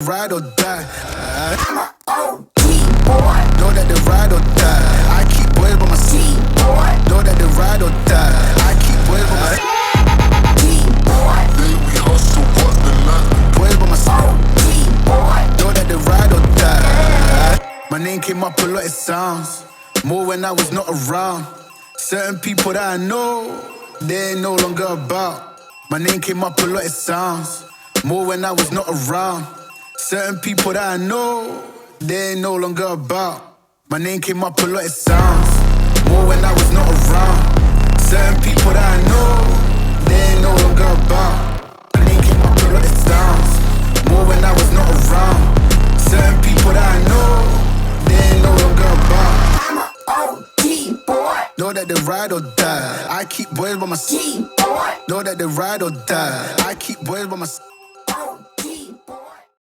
ride or die. I'm a OG boy. Know that they ride or die. I keep boys by my seat, boy. Know that they ride or die. I keep boys by my seat, boy. Then we hustle, but the night boys by my seat, boy. Know that they ride or die. My name came up a lot, it sounds more when I was not around. Certain people that I know, they ain't no longer about. My name came up a lot, it sounds more when I was not around. Certain people that I know, they ain't no longer about. My name came up a lot, it sounds more when I was not around. Certain people that I know, they ain't no longer about. My name came up a lot, it sounds more when I was not around. Certain people that I know, they ain't no longer about. I'm a OG boy. Know that they ride or die. I keep boys by my seat, boy. Know that they ride or die. I keep boys by my